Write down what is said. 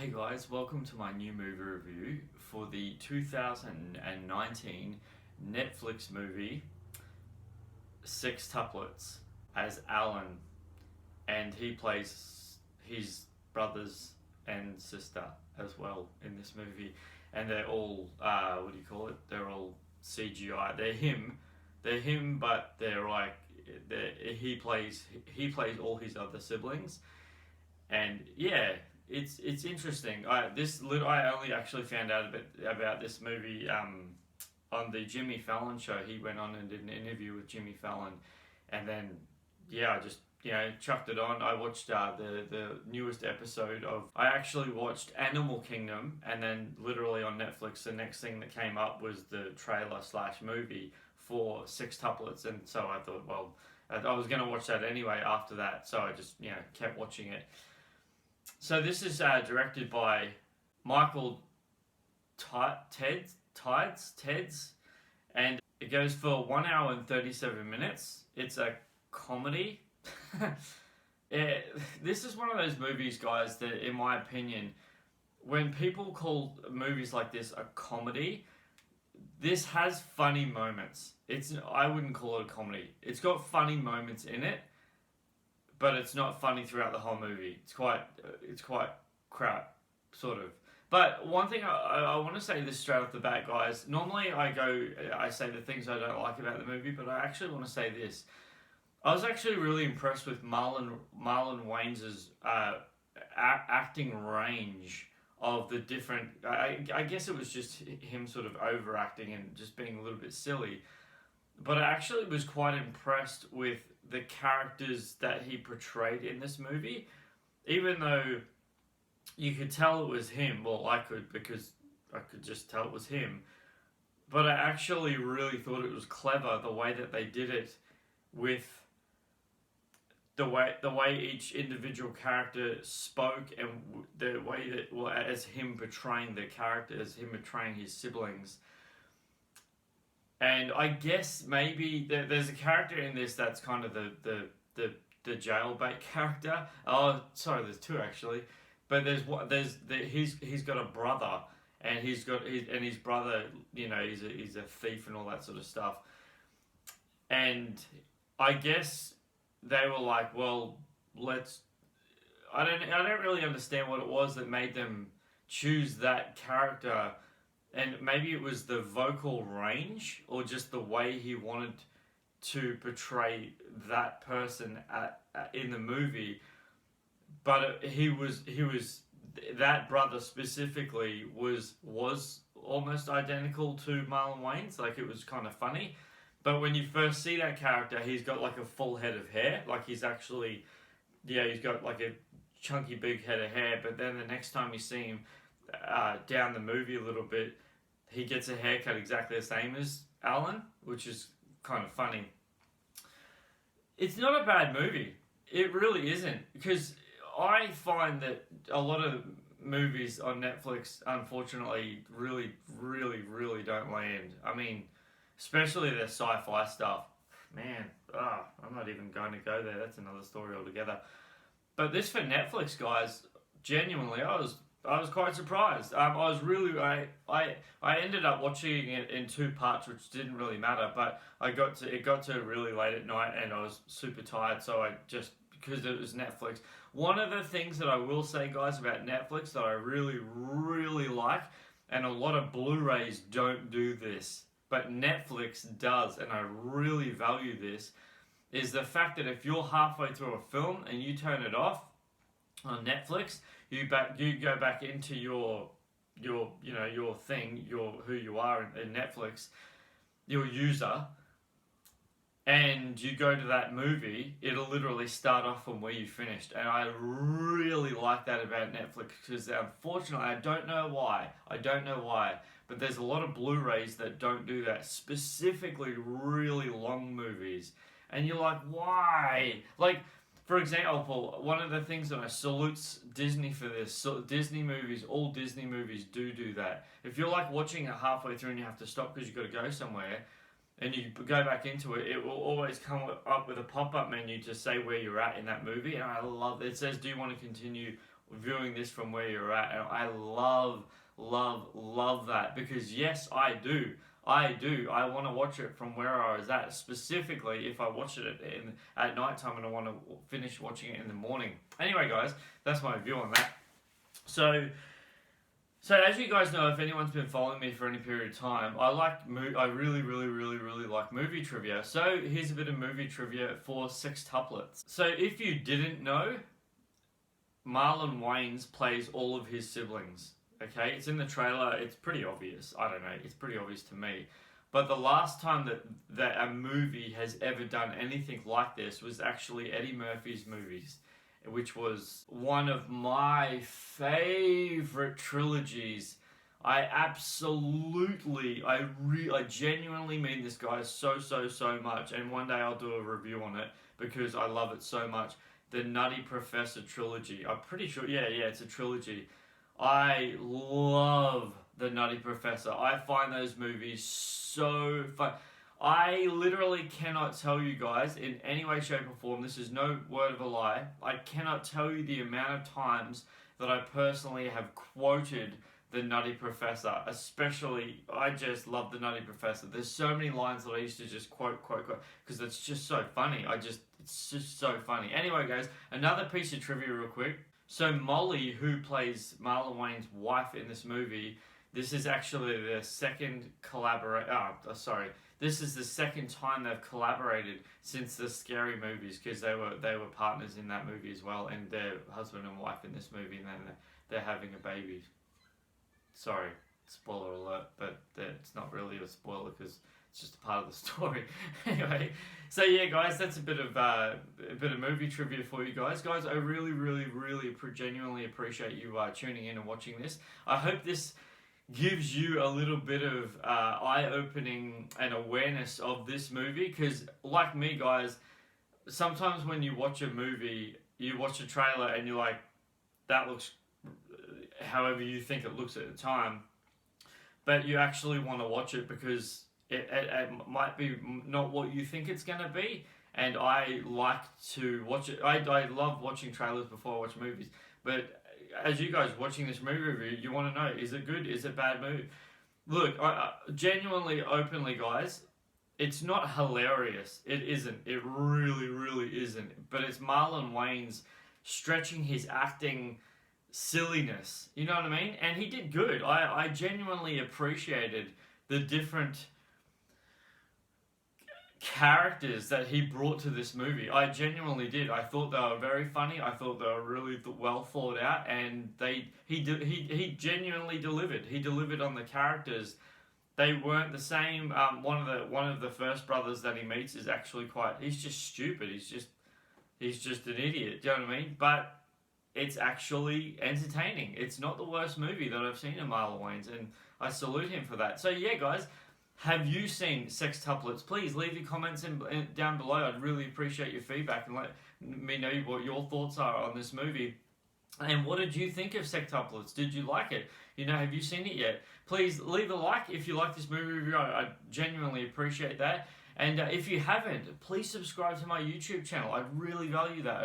Hey guys, welcome to my new movie review for the 2019 Netflix movie Sextuplets as Alan, and he plays his brothers and sister as well in this movie, and they're all what do you call it? They're all CGI. They're him, but they're like he plays all his other siblings, and yeah, it's interesting. I only actually found out a bit about this movie on the Jimmy Fallon show. He went on and did an interview with Jimmy Fallon, and then yeah, I just chucked it on. I watched the newest episode of. I actually watched Animal Kingdom, and then literally on Netflix, the next thing that came up was the trailer slash movie for Sextuplets, and so I thought, well, I was going to watch that anyway after that, so I just kept watching it. So this is directed by Michael Tides, and it goes for 1 hour and 37 minutes. It's a comedy. This is one of those movies, guys, that in my opinion, when people call movies like this a comedy, this has funny moments. I wouldn't call it a comedy. It's got funny moments in it, but it's not funny throughout the whole movie. It's quite crap, sort of. But one thing I want to say this straight off the bat, guys. Normally I say the things I don't like about the movie, but I actually want to say this. I was actually really impressed with Marlon Wayans' acting range of the different. I guess it was just him sort of overacting and just being a little bit silly. But I actually was quite impressed with the characters that he portrayed in this movie, even though you could tell it was him. Well, I could, because I could just tell it was him. But I actually really thought it was clever the way that they did it, with the way each individual character spoke, and the way that, well, as him portraying the character, as him portraying his siblings. And I guess maybe there's a character in this that's kind of the jailbait character. Oh, sorry, there's two actually. But he's got a brother, and his brother, he's a thief and all that sort of stuff. And I guess they were like, well, I don't really understand what it was that made them choose that character. And maybe it was the vocal range, or just the way he wanted to portray that person in the movie. But he was that brother specifically was almost identical to Marlon Wayans. Like, it was kind of funny. But when you first see that character, he's got like a full head of hair. Like, he's actually, he's got like a chunky big head of hair. But then the next time you see him down the movie a little bit, he gets a haircut exactly the same as Alan, which is kind of funny. It's not a bad movie. It really isn't, because I find that a lot of movies on Netflix, unfortunately, really, really, really don't land. I mean, especially the sci-fi stuff. Man, I'm not even going to go there. That's another story altogether. But this for Netflix, guys, genuinely, I was quite surprised. I ended up watching it in two parts, which didn't really matter. But it got to really late at night, and I was super tired. So I just, because it was Netflix. One of the things that I will say, guys, about Netflix that I really, really like, and a lot of Blu-rays don't do this, but Netflix does, and I really value this, is the fact that if you're halfway through a film and you turn it off on Netflix, you go back into your thing, who you are in Netflix, your user, and you go to that movie, it'll literally start off from where you finished. And I really like that about Netflix, because unfortunately, I don't know why, but there's a lot of Blu-rays that don't do that, specifically really long movies. And you're like, why? Like, for example, one of the things that I salute Disney for this, so all Disney movies do that. If you're like watching it halfway through and you have to stop because you've got to go somewhere, and you go back into it, it will always come up with a pop-up menu to say where you're at in that movie, and I love it. It says, do you want to continue viewing this from where you're at, and I love that, because yes, I do. I want to watch it from where I was at. Specifically, if I watch it at night time and I want to finish watching it in the morning. Anyway, guys, that's my view on that. So as you guys know, if anyone's been following me for any period of time, I really like movie trivia. So here's a bit of movie trivia for Sextuplets. So if you didn't know, Marlon Wayans plays all of his siblings. Okay, it's in the trailer. It's pretty obvious. I don't know. It's pretty obvious to me. But the last time that a movie has ever done anything like this was actually Eddie Murphy's movies, which was one of my favorite trilogies. I genuinely mean this, guys, so much. And one day I'll do a review on it because I love it so much. The Nutty Professor trilogy. I'm pretty sure, yeah, it's a trilogy. I love The Nutty Professor. I find those movies so fun. I literally cannot tell you guys in any way, shape or form, this is no word of a lie, I cannot tell you the amount of times that I personally have quoted The Nutty Professor. Especially, I just love The Nutty Professor. There's so many lines that I used to just quote, because it's just so funny. It's just so funny. Anyway, guys, another piece of trivia real quick. So Molly, who plays Marlon Wayans' wife in this movie, this is actually their second This is the second time they've collaborated since the Scary movies, because they were partners in that movie as well, and they're husband and wife in this movie, and then they're having a baby. Sorry, spoiler alert, but it's not really a spoiler because it's just a part of the story. Anyway, so yeah, guys, that's a bit of movie trivia for you guys. Guys, I really genuinely appreciate you tuning in and watching this. I hope this gives you a little bit of eye-opening and awareness of this movie, because like me, guys, sometimes when you watch a movie, you watch a trailer and you're like, that looks however you think it looks at the time, but you actually want to watch it because it might be not what you think it's going to be. And I like to watch it. I love watching trailers before I watch movies, but as you guys watching this movie review, you want to know, is it good? Is it bad movie? Look, I genuinely, openly, guys, it's not hilarious. It isn't. It really isn't. But it's Marlon Wayans stretching his acting silliness. You know what I mean? And he did good. I genuinely appreciated the different characters that he brought to this movie. I genuinely did. I thought they were very funny. I thought they were really well thought out, and he genuinely delivered. He delivered on the characters. They weren't the same. One of the first brothers that he meets is actually he's just stupid. He's just an idiot. Do you know what I mean? But it's actually entertaining. It's not the worst movie that I've seen of Marlon Wayans, and I salute him for that. So yeah, guys, have you seen Sextuplets? Please leave your comments down below. I'd really appreciate your feedback and let me know what your thoughts are on this movie. And what did you think of Sextuplets? Did you like it? Have you seen it yet? Please leave a like if you like this movie review. I genuinely appreciate that. And if you haven't, please subscribe to my YouTube channel. I really value that.